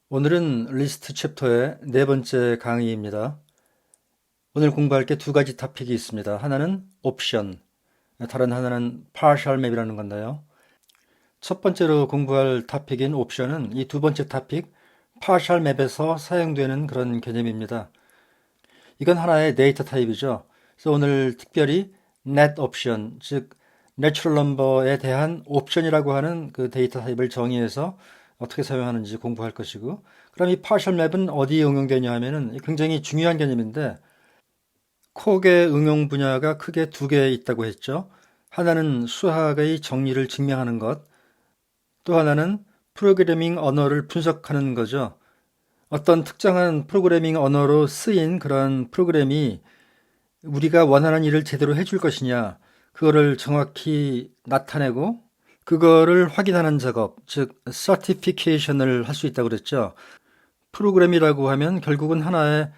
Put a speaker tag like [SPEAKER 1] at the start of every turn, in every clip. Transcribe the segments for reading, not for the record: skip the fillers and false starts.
[SPEAKER 1] 오늘은 리스트 챕터의 네 번째 강의입니다. 오늘 공부할 게 두 가지 토픽이 있습니다. 하나는 옵션, 다른 하나는 partial map이라는 건데요. 첫 번째로 공부할 토픽인 옵션은 이 두 번째 토픽, partial map에서 사용되는 그런 개념입니다. 이건 하나의 데이터 타입이죠. 그래서 오늘 특별히 net option, 즉 내추럴 넘버에 대한 옵션이라고 하는 그 데이터 타입을 정의해서 어떻게 사용하는지 공부할 것이고, 그럼 이 partial map은 어디에 응용되냐 하면은 굉장히 중요한 개념인데, 콕의 응용 분야가 크게 두 개 있다고 했죠. 하나는 수학의 정리를 증명하는 것, 또 하나는 프로그래밍 언어를 분석하는 거죠. 어떤 특정한 프로그래밍 언어로 쓰인 그런 프로그램이 우리가 원하는 일을 제대로 해줄 것이냐, 그거를 정확히 나타내고 그거를 확인하는 작업, 즉 certification을 할 수 있다고 그랬죠. 프로그램이라고 하면 결국은 하나의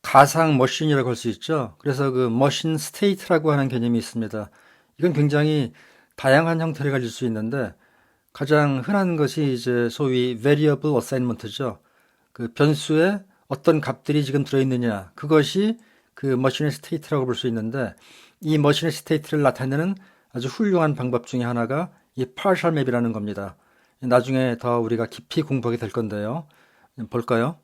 [SPEAKER 1] 가상 머신이라고 할 수 있죠. 그래서 그 머신 스테이트라고 하는 개념이 있습니다. 이건 굉장히 다양한 형태를 가질 수 있는데 가장 흔한 것이 이제 소위 variable assignment죠. 그 변수에 어떤 값들이 지금 들어있느냐, 그것이 그 머신의 스테이트라고 볼 수 있는데, 이 머신의 스테이트를 나타내는 아주 훌륭한 방법 중에 하나가 이 partial map이라는 겁니다. 나중에 더 우리가 깊이 공부하게 될 건데요. 볼까요?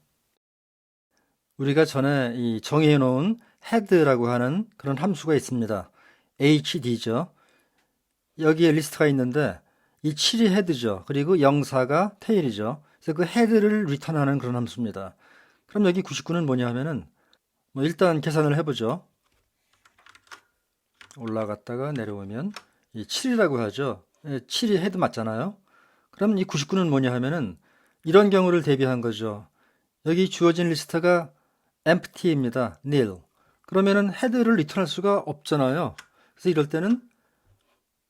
[SPEAKER 1] 우리가 전에 이 정의해 놓은 head라고 하는 그런 함수가 있습니다. HD죠. 여기에 리스트가 있는데 이 7이 헤드죠. 그리고 0, 4가 테일이죠. 그래서 그 헤드를 리턴하는 그런 함수입니다. 그럼 여기 99는 뭐냐 하면은 뭐 일단 계산을 해보죠. 올라갔다가 내려오면 이 7이라고 하죠. 7이 헤드 맞잖아요. 그럼 이 99는 뭐냐 하면은 이런 경우를 대비한 거죠. 여기 주어진 리스트가 empty입니다. nil. 그러면은 헤드를 리턴할 수가 없잖아요. 그래서 이럴 때는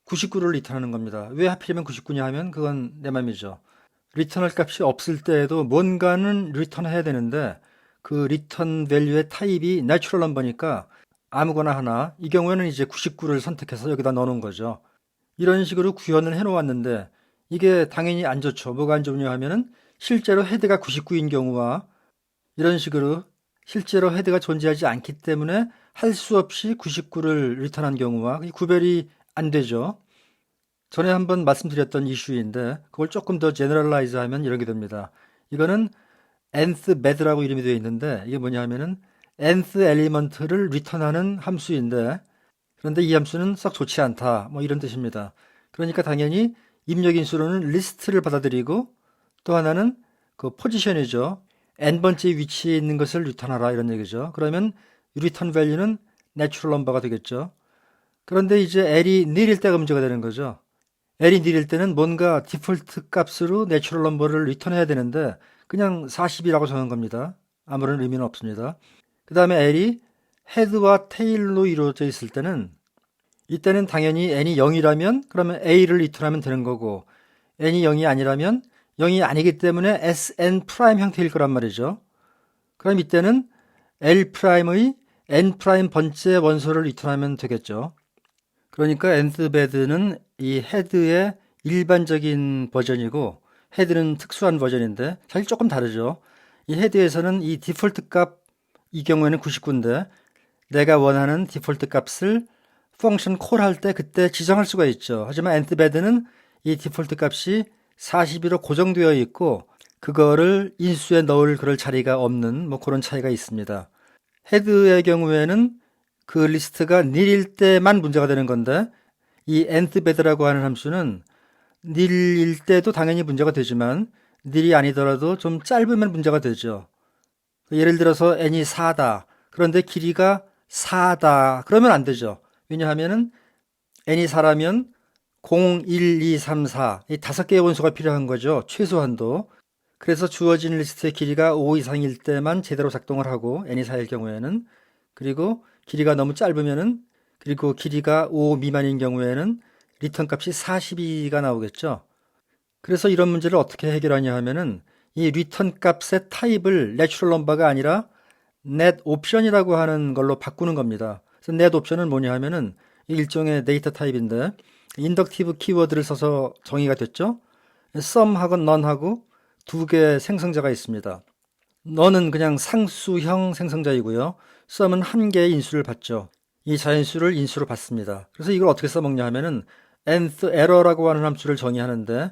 [SPEAKER 1] 99를 리턴하는 겁니다. 왜 하필이면 99냐 하면 그건 내 맘이죠. 리턴할 값이 없을 때에도 뭔가는 리턴해야 되는데 그 리턴 밸류의 타입이 내추럴 넘버니까 아무거나 하나, 이 경우에는 이제 99를 선택해서 여기다 넣어놓은 거죠. 이런 식으로 구현을 해놓았는데 이게 당연히 안 좋죠. 뭐가 안 좋냐 하면은 실제로 헤드가 99인 경우와 이런 식으로 실제로 헤드가 존재하지 않기 때문에 할 수 없이 99를 리턴한 경우와 구별이 안 되죠. 전에 한번 말씀드렸던 이슈인데 그걸 조금 더 제너럴라이즈 하면 이런 게 됩니다. 이거는 nth bed라고 이름이 되어 있는데 이게 뭐냐 하면은 nth 엘리먼트를 리턴하는 함수인데, 그런데 이 함수는 썩 좋지 않다, 뭐 이런 뜻입니다. 그러니까 당연히 입력인수로는 리스트를 받아들이고 또 하나는 그 포지션이죠. n번째 위치에 있는 것을 리턴하라 이런 얘기죠. 그러면 리턴 밸류는 내추럴 넘버가 되겠죠. 그런데 이제 L이 느릴 때가 문제가 되는 거죠. L이 느릴 때는 뭔가 디폴트 값으로 내추럴 넘버를 리턴해야 되는데 그냥 40이라고 정한 겁니다. 아무런 의미는 없습니다. 그 다음에 L이 헤드와 테일로 이루어져 있을 때는 이때는 당연히 n이 0이라면 그러면 a를 리턴하면 되는 거고, n이 0이 아니라면 0이 아니기 때문에 sn 프라임 형태일 거란 말이죠. 그럼 이때는 l 프라임의 n 프라임 번째 원소를 리턴하면 되겠죠. 그러니까 nth bed는 이 헤드의 일반적인 버전이고 헤드는 특수한 버전인데 사실 조금 다르죠. 이 헤드에서는 이 디폴트 값, 이 경우에는 99인데 내가 원하는 디폴트 값을 펑션 콜할 때 그때 지정할 수가 있죠. 하지만 nth bed는 이 디폴트 값이 42로 고정되어 있고 그거를 인수에 넣을 그럴 자리가 없는 뭐 그런 차이가 있습니다. 헤드의 경우에는 그 리스트가 nil일 때만 문제가 되는 건데 이 nth bed라고 하는 함수는 nil일 때도 당연히 문제가 되지만 nil이 아니더라도 좀 짧으면 문제가 되죠. 예를 들어서 n이 4다. 그런데 길이가 4다. 그러면 안 되죠. 왜냐하면은 n이 4라면 0, 1, 2, 3, 4. 이 5개의 원소가 필요한 거죠. 최소한도. 그래서 주어진 리스트의 길이가 5 이상일 때만 제대로 작동을 하고 n이 4일 경우에는, 그리고 길이가 너무 짧으면은, 그리고 길이가 5 미만인 경우에는 리턴 값이 42가 나오겠죠. 그래서 이런 문제를 어떻게 해결하냐 하면은 이 리턴 값의 타입을 내추럴 넘버가 아니라 net 옵션이라고 하는 걸로 바꾸는 겁니다. 그래서 net 옵션은 뭐냐 하면은 일종의 데이터 타입인데 인덕티브 키워드를 써서 정의가 됐죠. some하고 none하고 두 개의 생성자가 있습니다. 너는 그냥 상수형 생성자이고요. sum은 한 개의 인수를 받죠. 이 자연수를 인수로 받습니다. 그래서 이걸 어떻게 써먹냐 하면은 nth error라고 하는 함수를 정의하는데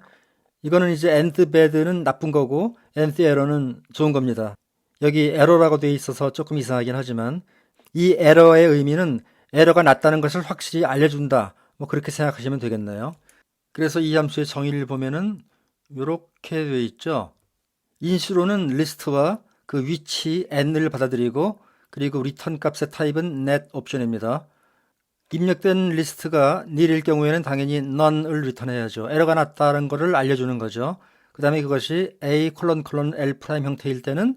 [SPEAKER 1] 이거는 이제 nth bad는 나쁜 거고 nth error는 좋은 겁니다. 여기 error라고 되어 있어서 조금 이상하긴 하지만 이 error의 의미는 에러가 났다는 것을 확실히 알려준다. 뭐 그렇게 생각하시면 되겠네요. 그래서 이 함수의 정의를 보면은 이렇게 되어 있죠. 인수로는 리스트와 그 위치 n을 받아들이고 그리고 리턴 값의 타입은 net 옵션입니다. 입력된 리스트가 nil일 경우에는 당연히 none을 리턴해야죠. 에러가 났다는 것을 알려주는 거죠. 그 다음에 그것이 a: L' 형태일 때는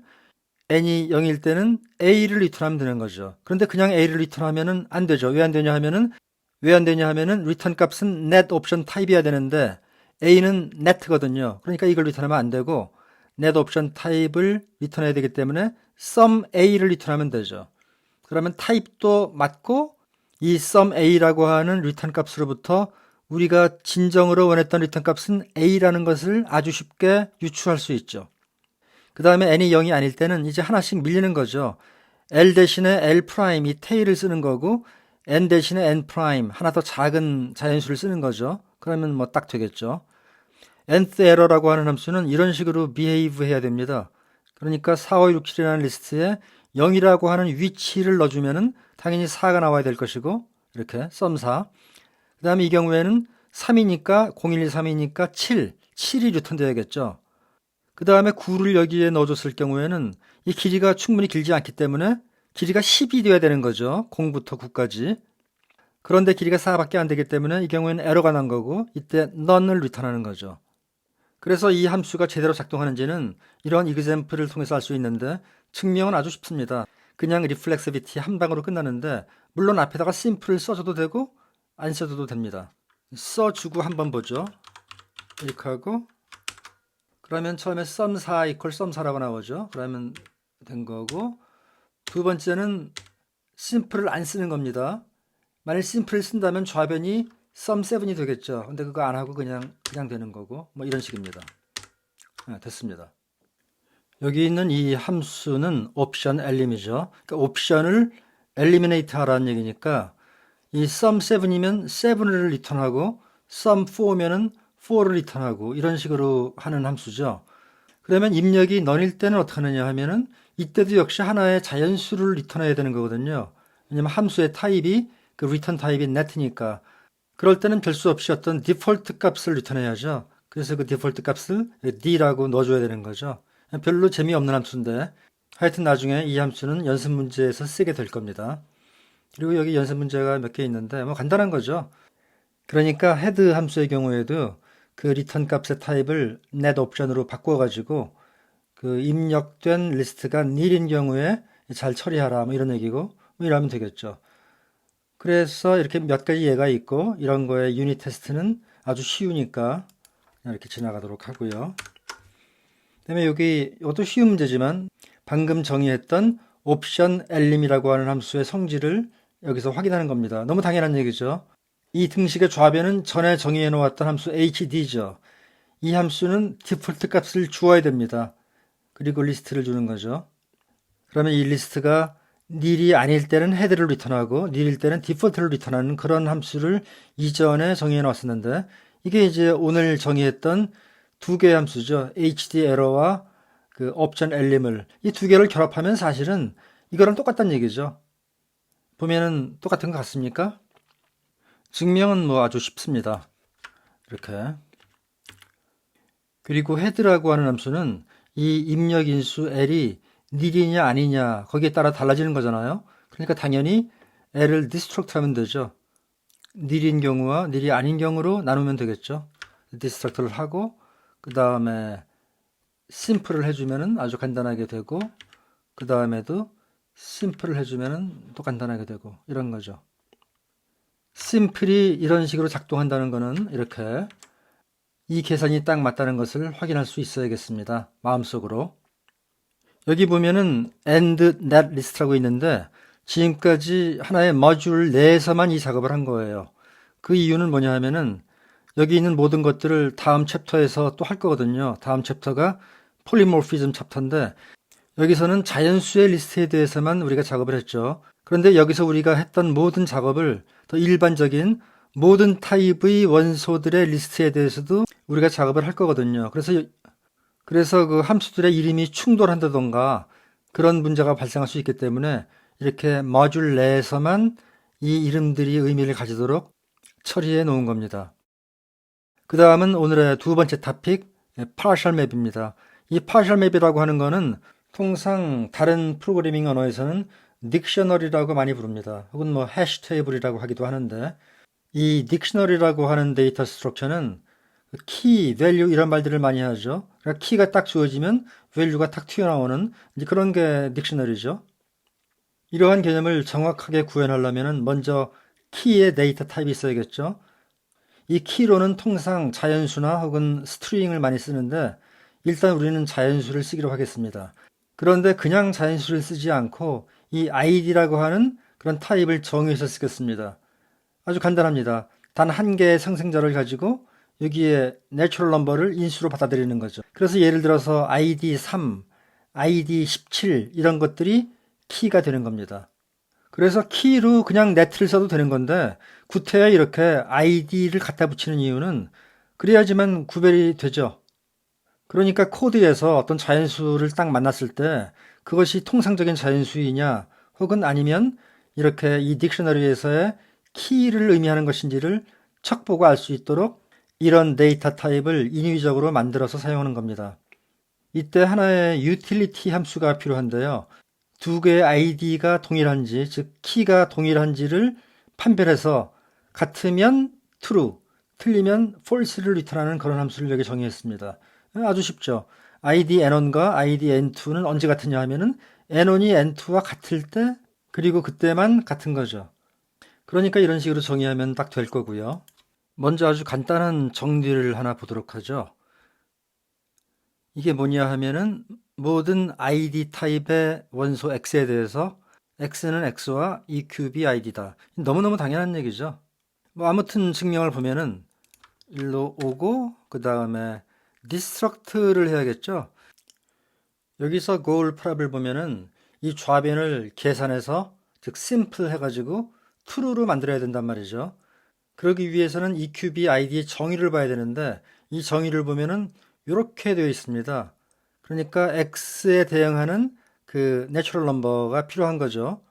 [SPEAKER 1] n이 0일 때는 a를 리턴하면 되는 거죠. 그런데 그냥 a를 리턴하면은 안 되죠. 왜 안 되냐 하면은 리턴 값은 net 옵션 타입이어야 되는데 a는 net거든요. 그러니까 이걸 리턴하면 안 되고 net 옵션 타입을 리턴해야 되기 때문에 sum a를 리턴하면 되죠. 그러면 타입도 맞고 이 sum a라고 하는 리턴 값으로부터 우리가 진정으로 원했던 리턴 값은 a라는 것을 아주 쉽게 유추할 수 있죠. 그 다음에 n이 0이 아닐 때는 이제 하나씩 밀리는 거죠. l 대신에 l 프라임 이 테일을 쓰는 거고 n 대신에 n 프라임 하나 더 작은 자연수를 쓰는 거죠. 그러면 뭐 딱 되겠죠. nth error라고 하는 함수는 이런 식으로 behave 해야 됩니다. 그러니까 4, 5, 6, 7이라는 리스트에 0이라고 하는 위치를 넣어주면은 당연히 4가 나와야 될 것이고 이렇게 sum 4. 그 다음에 이 경우에는 3이니까 0123이니까 7이 리턴되어야겠죠. 그 다음에 9를 여기에 넣어줬을 경우에는 이 길이가 충분히 길지 않기 때문에 길이가 10이 되어야 되는 거죠. 0부터 9까지. 그런데 길이가 4밖에 안 되기 때문에 이 경우에는 에러가 난 거고 이때 none을 리턴하는 거죠. 그래서 이 함수가 제대로 작동하는지는 이런 example을 통해서 알 수 있는데 증명은 아주 쉽습니다. 그냥 reflexivity 한 방으로 끝나는데 물론 앞에다가 simple을 써줘도 되고 안 써줘도 됩니다. 써주고 한번 보죠. 이렇게 하고 그러면 처음에 sum 4 sum 4라고 나오죠. 그러면 된 거고 두 번째는 simple을 안 쓰는 겁니다. 만일 simple을 쓴다면 좌변이 sum 7이 되겠죠. 근데 그거 안 하고 그냥 되는 거고 뭐 이런 식입니다. 네, 됐습니다. 여기 있는 이 함수는 옵션 elim이죠. 그러니까 옵션을 eliminate 하라는 얘기니까 이 sum 7이면 7을 리턴하고 sum 4면은 4를 리턴하고 이런 식으로 하는 함수죠. 그러면 입력이 none일 때는 어떻게 하느냐 하면은 이때도 역시 하나의 자연수를 리턴해야 되는 거거든요. 왜냐면 함수의 타입이 그 리턴 타입이 net니까 그럴 때는 별 수 없이 어떤 디폴트 값을 리턴해야죠. 그래서 그 디폴트 값을 d라고 넣어줘야 되는 거죠. 별로 재미없는 함수인데 하여튼 나중에 이 함수는 연습 문제에서 쓰게 될 겁니다. 그리고 여기 연습 문제가 몇 개 있는데 뭐 간단한 거죠. 그러니까 헤드 함수의 경우에도 그 리턴 값의 타입을 net 옵션으로 바꿔가지고 그 입력된 리스트가 nil인 경우에 잘 처리하라 뭐 이런 얘기고 뭐 이러면 되겠죠. 그래서 이렇게 몇 가지 예가 있고 이런 거에 유닛 테스트는 아주 쉬우니까 그냥 이렇게 지나가도록 하고요. 그다음에 여기 이것도 쉬운 문제지만 방금 정의했던 옵션 elim이라고 하는 함수의 성질을 여기서 확인하는 겁니다. 너무 당연한 얘기죠. 이 등식의 좌변은 전에 정의해 놓았던 함수 hd죠. 이 함수는 디폴트 값을 주어야 됩니다. 그리고 리스트를 주는 거죠. 그러면 이 리스트가 nil이 아닐 때는 헤드를 리턴하고 nil일 때는 디폴트를 리턴하는 그런 함수를 이전에 정의해 놨었는데 이게 이제 오늘 정의했던 두 개의 함수죠. hd error와 그 option elim을 이 두 개를 결합하면 사실은 이거랑 똑같다는 얘기죠. 보면은 똑같은 것 같습니까? 증명은 뭐 아주 쉽습니다. 이렇게. 그리고 헤드라고 하는 함수는 이 입력 인수 L이 nil이냐 아니냐 거기에 따라 달라지는 거잖아요. 그러니까 당연히 L을 디스트럭트 하면 되죠. nil인 경우와 nil이 아닌 경우로 나누면 되겠죠. 디스트럭트를 하고 그 다음에 심플을 해주면은 아주 간단하게 되고 그 다음에도 심플을 해주면은 또 간단하게 되고 이런 거죠. 심플이 이런 식으로 작동한다는 거는 이렇게 이 계산이 딱 맞다는 것을 확인할 수 있어야겠습니다. 마음속으로. 여기 보면은 end net list라고 있는데 지금까지 하나의 모듈 내에서만 이 작업을 한 거예요. 그 이유는 뭐냐 하면은 여기 있는 모든 것들을 다음 챕터에서 또 할 거거든요. 다음 챕터가 폴리모피즘 챕터인데 여기서는 자연수의 리스트에 대해서만 우리가 작업을 했죠. 그런데 여기서 우리가 했던 모든 작업을 더 일반적인 모든 타입의 원소들의 리스트에 대해서도 우리가 작업을 할 거거든요. 그래서 그 함수들의 이름이 충돌한다던가 그런 문제가 발생할 수 있기 때문에 이렇게 모듈 내에서만 이 이름들이 의미를 가지도록 처리해 놓은 겁니다. 그 다음은 오늘의 두 번째 토픽, partial map입니다. 이 partial map이라고 하는 거는 통상 다른 프로그래밍 언어에서는 딕셔너리라고 많이 부릅니다. 혹은 뭐 해시 테이블이라고 하기도 하는데 이 딕셔너리라고 하는 데이터 스트럭처는 키, 밸류 이런 말들을 많이 하죠. 그러니까 키가 딱 주어지면 밸류가 딱 튀어나오는 이제 그런 게 딕셔너리죠. 이러한 개념을 정확하게 구현하려면 먼저 키의 데이터 타입이 있어야겠죠. 이 키로는 통상 자연수나 혹은 스트링을 많이 쓰는데 일단 우리는 자연수를 쓰기로 하겠습니다. 그런데 그냥 자연수를 쓰지 않고 이 id라고 하는 그런 타입을 정의해서 쓰겠습니다. 아주 간단합니다. 단 한 개의 상생자를 가지고 여기에 내추럴 넘버를 인수로 받아들이는 거죠. 그래서 예를 들어서 id 3, id 17 이런 것들이 키가 되는 겁니다. 그래서 키로 그냥 네트를 써도 되는 건데 구태에 이렇게 id를 갖다 붙이는 이유는 그래야지만 구별이 되죠. 그러니까 코드에서 어떤 자연수를 딱 만났을 때 그것이 통상적인 자연수이냐 혹은 아니면 이렇게 이 딕셔너리에서의 키를 의미하는 것인지를 척보고 알 수 있도록 이런 데이터 타입을 인위적으로 만들어서 사용하는 겁니다. 이때 하나의 utility 함수가 필요한데요. 두 개의 id가 동일한지, 즉 키가 동일한지를 판별해서 같으면 true, 틀리면 false를 리턴하는 그런 함수를 여기 정의했습니다. 아주 쉽죠. id n1과 id n2는 언제 같으냐 하면은 n1이 n2와 같을 때 그리고 그때만 같은 거죠. 그러니까 이런 식으로 정의하면 딱 될 거고요. 먼저 아주 간단한 정리를 하나 보도록 하죠. 이게 뭐냐 하면은 모든 id 타입의 원소 x에 대해서 x는 x와 이 큐브이 id다. 너무너무 당연한 얘기죠. 뭐 아무튼 증명을 보면은 일로 오고 그 다음에 디스트럭트를 해야겠죠. 여기서 goal prep을 보면은 이 좌변을 계산해서 즉 simple 해가지고 true로 만들어야 된단 말이죠. 그러기 위해서는 이 큐브이 id의 정의를 봐야 되는데 이 정의를 보면은 이렇게 되어 있습니다. 그러니까 x에 대응하는 그 내추럴 넘버가 필요한 거죠.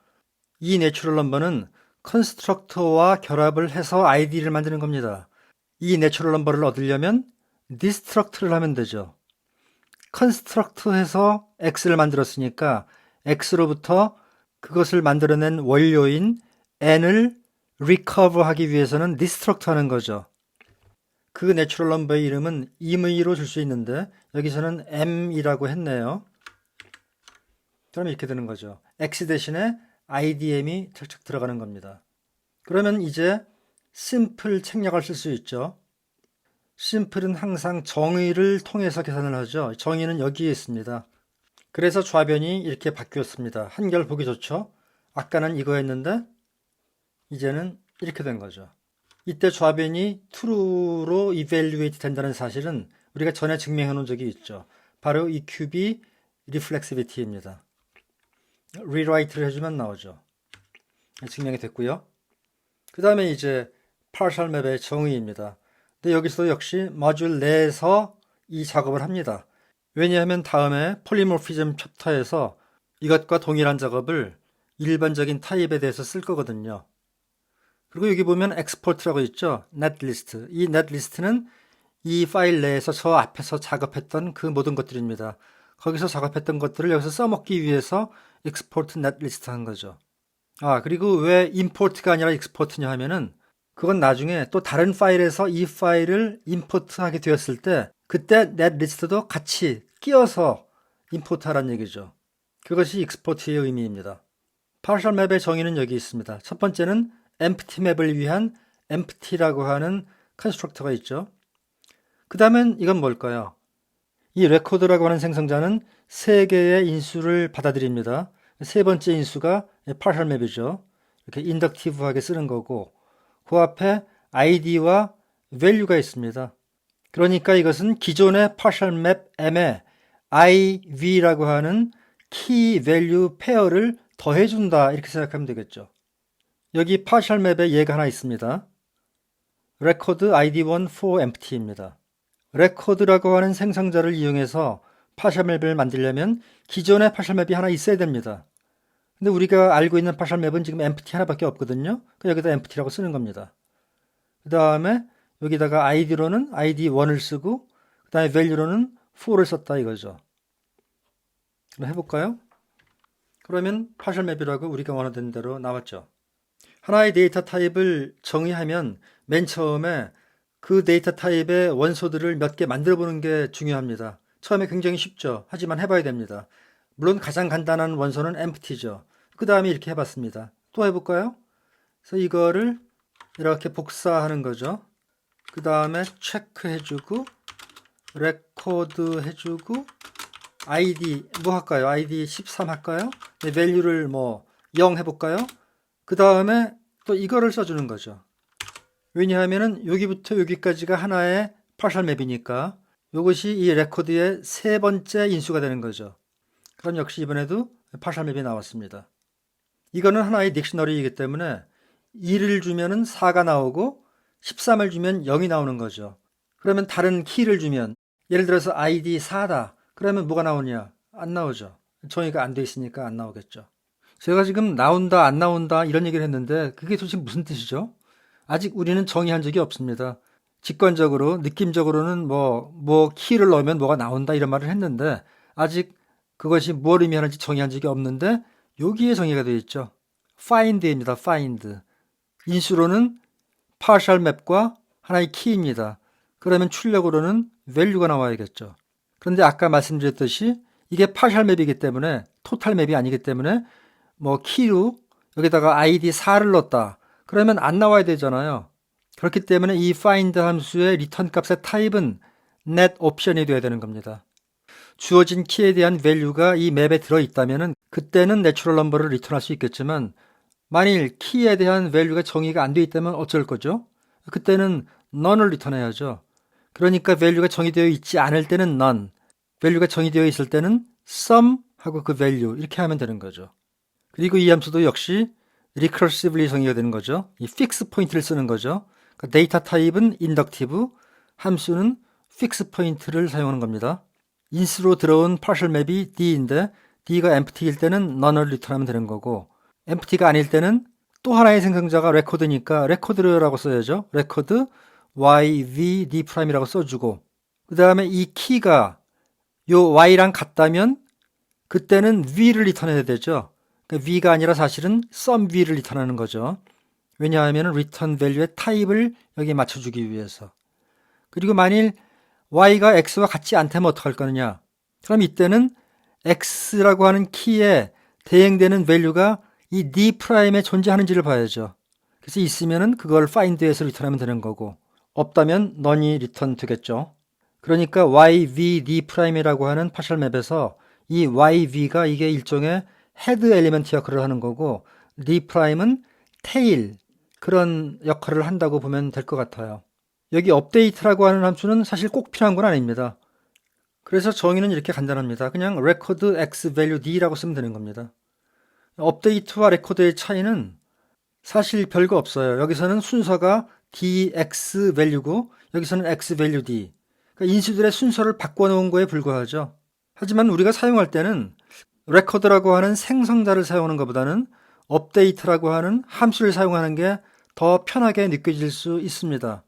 [SPEAKER 1] 이 내추럴 넘버는 컨스트럭터와 결합을 해서 id를 만드는 겁니다. 이 내추럴 넘버를 얻으려면 디스트럭트를 하면 되죠. 컨스트럭트해서 x를 만들었으니까 x로부터 그것을 만들어낸 원료인 n을 리커버하기 위해서는 디스트럭트 하는 거죠. 그 내추럴 넘버의 이름은 임의로 줄 수 있는데 여기서는 m이라고 했네요. 그럼 이렇게 되는 거죠. x 대신에 idm이 착착 들어가는 겁니다. 그러면 이제 simple 책략을 쓸 수 있죠. simple은 항상 정의를 통해서 계산을 하죠. 정의는 여기에 있습니다. 그래서 좌변이 이렇게 바뀌었습니다. 한결 보기 좋죠. 아까는 이거였는데 이제는 이렇게 된 거죠. 이때 좌변이 true로 evaluate 된다는 사실은 우리가 전에 증명해 놓은 적이 있죠. 바로 이 큐브이 reflexivity입니다. rewrite를 해주면 나오죠. 증명이 됐고요. 그 다음에 이제 partial map의 정의입니다. 근데 여기서 역시 모듈 내에서 이 작업을 합니다. 왜냐하면 다음에 폴리모피즘 챕터에서 이것과 동일한 작업을 일반적인 타입에 대해서 쓸 거거든요. 그리고 여기 보면 export라고 있죠. netlist. 이 netlist는 이 파일 내에서 저 앞에서 작업했던 그 모든 것들입니다. 거기서 작업했던 것들을 여기서 써먹기 위해서 export netlist 한 거죠. 그리고 왜 import가 아니라 export냐 하면은 그건 나중에 또 다른 파일에서 이 파일을 임포트하게 되었을 때 그때 netlist도 같이 끼워서 임포트하라는 얘기죠. 그것이 export의 의미입니다. partial map의 정의는 여기 있습니다. 첫 번째는 empty map을 위한 empty라고 하는 컨스트럭터가 있죠. 그 다음엔 이건 뭘까요? 이 record라고 하는 생성자는 세 개의 인수를 받아들입니다. 세 번째 인수가 partial map이죠. 이렇게 인덕티브하게 쓰는 거고 그 앞에 id와 value가 있습니다. 그러니까 이것은 기존의 partial map m에 IV라고 하는 키 밸류 페어를 더해준다 이렇게 생각하면 되겠죠. 여기 파셜 맵에 예가 하나 있습니다. record id1 for empty입니다. record라고 하는 생성자를 이용해서 파셜 맵을 만들려면 기존의 파셜 맵이 하나 있어야 됩니다. 근데 우리가 알고 있는 파셜 맵은 지금 empty 하나밖에 없거든요. 여기다 empty라고 쓰는 겁니다. 그 다음에 여기다가 id로는 id1을 쓰고 그 다음에 value로는 4를 썼다 이거죠. 그럼 해볼까요? 그러면 파셜 맵이라고 우리가 원하던 대로 나왔죠. 하나의 데이터 타입을 정의하면 맨 처음에 그 데이터 타입의 원소들을 몇 개 만들어 보는 게 중요합니다. 처음에 굉장히 쉽죠. 하지만 해봐야 됩니다. 물론 가장 간단한 원소는 empty죠. 그 다음에 이렇게 해봤습니다. 또 해볼까요? 그래서 이거를 이렇게 복사하는 거죠. 그 다음에 체크 해주고 레코드 해주고 id 뭐 할까요? id 13 할까요? 네, value를 뭐 0 해볼까요? 그 다음에 또 이거를 써주는 거죠. 왜냐하면은 여기부터 여기까지가 하나의 파셜 맵이니까 이것이 이 레코드의 세 번째 인수가 되는 거죠. 그럼 역시 이번에도 파셜 맵이 나왔습니다. 이거는 하나의 딕셔너리이기 때문에 2를 주면은 4가 나오고 13을 주면 0이 나오는 거죠. 그러면 다른 키를 주면 예를 들어서 id 4다. 그러면 뭐가 나오냐? 안 나오죠. 정의가 안 돼 있으니까 안 나오겠죠. 제가 지금 나온다 안 나온다 이런 얘기를 했는데 그게 도대체 무슨 뜻이죠? 아직 우리는 정의한 적이 없습니다. 직관적으로 느낌적으로는 뭐 키를 넣으면 뭐가 나온다 이런 말을 했는데 아직 그것이 뭘 의미하는지 정의한 적이 없는데 여기에 정의가 되어 있죠. find입니다. find. 인수로는 partial map과 하나의 키입니다. 그러면 출력으로는 value가 나와야겠죠. 그런데 아까 말씀드렸듯이 이게 partial map이기 때문에 total map이 아니기 때문에 뭐 키로 여기다가 id 4를 넣었다. 그러면 안 나와야 되잖아요. 그렇기 때문에 이 find 함수의 리턴 값의 타입은 net 옵션이 돼야 되는 겁니다. 주어진 키에 대한 value가 이 맵에 들어있다면 그때는 내추럴 넘버를 리턴할 수 있겠지만 만일 키에 대한 value가 정의가 안 되어 있다면 어쩔 거죠? 그때는 none을 리턴해야죠. 그러니까 value가 정의되어 있지 않을 때는 none, value가 정의되어 있을 때는 some 하고 그 value 이렇게 하면 되는 거죠. 그리고 이 함수도 역시 recursively 정의가 되는 거죠. 이 fix 포인트를 쓰는 거죠. 그러니까 데이터 타입은 inductive, 함수는 fix 포인트를 사용하는 겁니다. 인수로 들어온 partial map이 D인데 D가 empty일 때는 none을 리턴하면 되는 거고 empty가 아닐 때는 또 하나의 생성자가 record니까 record라고 써야죠. record yvd'이라고 써주고 그 다음에 이 키가 요 y랑 같다면 그때는 v를 리턴해야 되죠. 그러니까 v가 아니라 사실은 some v를 리턴하는 거죠. 왜냐하면 return value의 타입을 여기에 맞춰주기 위해서. 그리고 만일 y가 x와 같지 않다면 어떡할 거느냐? 그럼 이때는 x라고 하는 키에 대응되는 value가 이 d'에 존재하는지를 봐야죠. 그래서 있으면은 그걸 find에서 리턴하면 되는 거고 없다면 none이 리턴 되겠죠. 그러니까 yvd'이라고 하는 파셜 맵에서 이 yv가 이게 일종의 헤드 엘리먼트 역할을 하는 거고 d'은 테일 그런 역할을 한다고 보면 될 것 같아요. 여기 업데이트라고 하는 함수는 사실 꼭 필요한 건 아닙니다. 그래서 정의는 이렇게 간단합니다. 그냥 record x value d라고 쓰면 되는 겁니다. 업데이트와 레코드의 차이는 사실 별거 없어요. 여기서는 순서가 dx value고 여기서는 x value d. 그러니까 인수들의 순서를 바꿔놓은 거에 불과하죠. 하지만 우리가 사용할 때는 record라고 하는 생성자를 사용하는 것보다는 update라고 하는 함수를 사용하는 게 더 편하게 느껴질 수 있습니다.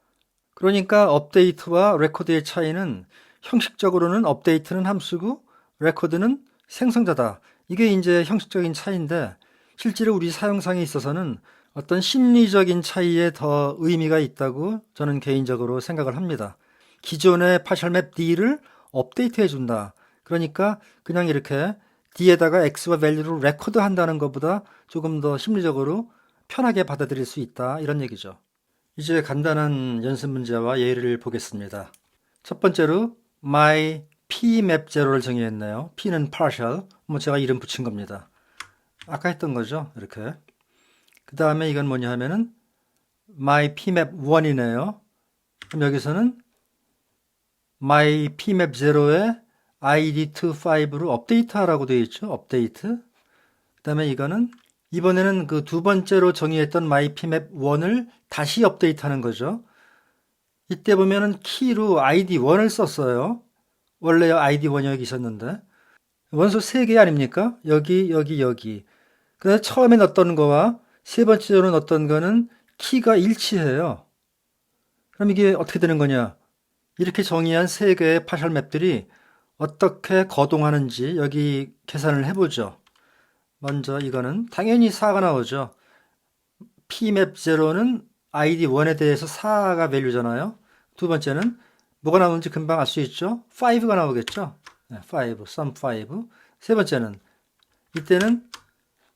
[SPEAKER 1] 그러니까 update와 record의 차이는 형식적으로는 update는 함수고 record는 생성자다. 이게 이제 형식적인 차이인데 실제로 우리 사용상에 있어서는 어떤 심리적인 차이에 더 의미가 있다고 저는 개인적으로 생각을 합니다. 기존의 파셜맵 D를 업데이트 해준다. 그러니까 그냥 이렇게 D에다가 X와 value를 레코드 한다는 것보다 조금 더 심리적으로 편하게 받아들일 수 있다. 이런 얘기죠. 이제 간단한 연습 문제와 예를 보겠습니다. 첫 번째로 my pmap0를 정의했네요. p는 partial, 뭐 제가 이름 붙인 겁니다. 아까 했던 거죠. 이렇게. 그 다음에 이건 뭐냐 하면은 my pmap1이네요. 그럼 여기서는 my pmap0의 id to 5로 업데이트 하라고 되어 있죠. 업데이트. 그 다음에 이거는 이번에는 그 두 번째로 정의했던 mypmap 1을 다시 업데이트 하는 거죠. 이때 보면은 키로 id 1을 썼어요. 원래 id 1이 여기 있었는데 원소 3개 아닙니까? 여기. 그다음에 처음에 넣었던 거와 세 번째로 넣었던 거는 키가 일치해요. 그럼 이게 어떻게 되는 거냐? 이렇게 정의한 3개의 파셜 맵들이 어떻게 거동하는지 여기 계산을 해보죠. 먼저 이거는 당연히 4가 나오죠. pmap 0는 id 1에 대해서 4가 밸류잖아요. 두 번째는 뭐가 나오는지 금방 알 수 있죠. 5가 나오겠죠. 5, sum 5. 세 번째는 이때는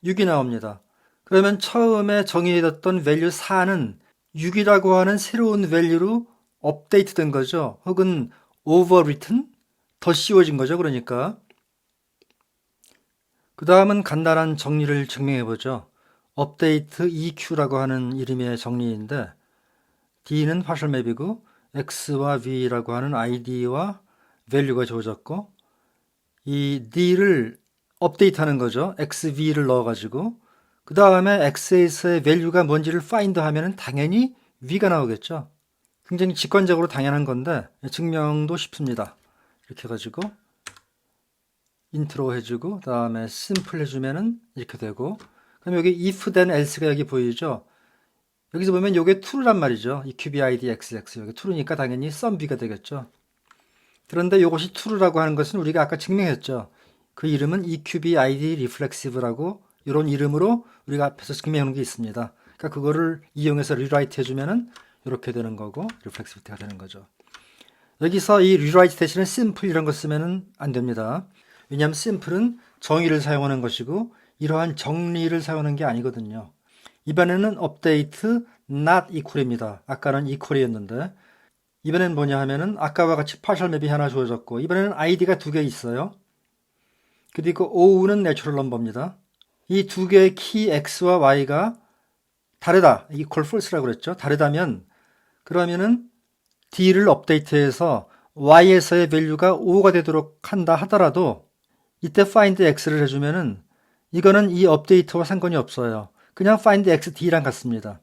[SPEAKER 1] 6이 나옵니다. 그러면 처음에 정의해뒀던 밸류 4는 6이라고 하는 새로운 밸류로 업데이트 된 거죠. 혹은 overwritten, 더 씌워진 거죠. 그러니까 그 다음은 간단한 정리를 증명해 보죠. 업데이트 EQ라고 하는 이름의 정리인데 D는 파셜 맵이고 X와 V라고 하는 ID와 밸류가 주어졌고 이 D를 업데이트하는 거죠. XV를 넣어가지고 그 다음에 X에서의 밸류가 뭔지를 find 하면은 당연히 V가 나오겠죠. 굉장히 직관적으로 당연한 건데 증명도 쉽습니다. 이렇게 해가지고 인트로 해주고 그 다음에 심플 해주면은 이렇게 되고 그럼 여기 if then else가 여기 보이죠. 여기서 보면 이게 true란 말이죠. eqbid xx 여기 true니까 당연히 sum b가 되겠죠. 그런데 이것이 true라고 하는 것은 우리가 아까 증명했죠. 그 이름은 eqbid reflexive라고 이런 이름으로 우리가 앞에서 증명한 게 있습니다. 그러니까 그거를 이용해서 rewrite 해주면은 이렇게 되는 거고 reflexivity가 되는 거죠. 여기서 이 rewrite 대신에 simple 이런 거 쓰면은 안 됩니다. 왜냐하면 simple은 정의를 사용하는 것이고 이러한 정리를 사용하는 게 아니거든요. 이번에는 update not equal입니다. 아까는 equal이었는데 이번에는 뭐냐 하면은 아까와 같이 partial 맵이 하나 주어졌고 이번에는 id가 2개 있어요. 그리고 o는 내추럴 넘버입니다. 이 두 개의 키 x와 y가 다르다. equal false라고 그랬죠. 다르다면 그러면은 d를 업데이트해서 y에서의 밸류가 5가 되도록 한다 하더라도 이때 find x를 해주면은 이거는 이 업데이트와 상관이 없어요. 그냥 find x d랑 같습니다.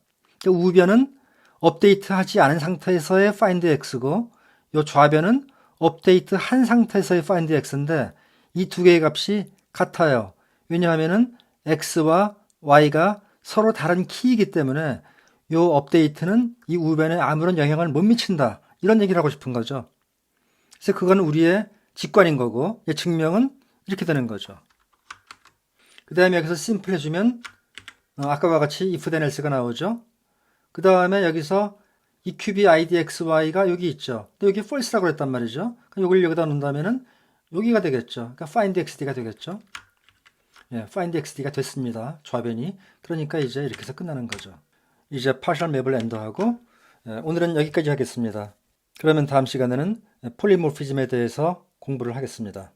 [SPEAKER 1] 우변은 업데이트 하지 않은 상태에서의 find x고 요 좌변은 업데이트 한 상태에서의 find x인데 이 두 개의 값이 같아요. 왜냐하면은 x와 y가 서로 다른 키이기 때문에 요 업데이트는 이 우변에 아무런 영향을 못 미친다. 이런 얘기를 하고 싶은 거죠. 그래서 그건 우리의 직관인 거고 증명은 이렇게 되는 거죠. 그 다음에 여기서 심플 해주면 아까와 같이 if then else가 나오죠. 그 다음에 여기서 eqbid xy가 여기 있죠. 근데 여기 false라고 했단 말이죠. 그럼 이걸 여기다 놓는다면은 여기가 되겠죠. 그러니까 find xd가 되겠죠. 예, find xd가 됐습니다. 좌변이. 그러니까 이제 이렇게 해서 끝나는 거죠. 이제 partial 맵을 엔더하고 오늘은 여기까지 하겠습니다. 그러면 다음 시간에는 폴리모피즘에 대해서 공부를 하겠습니다.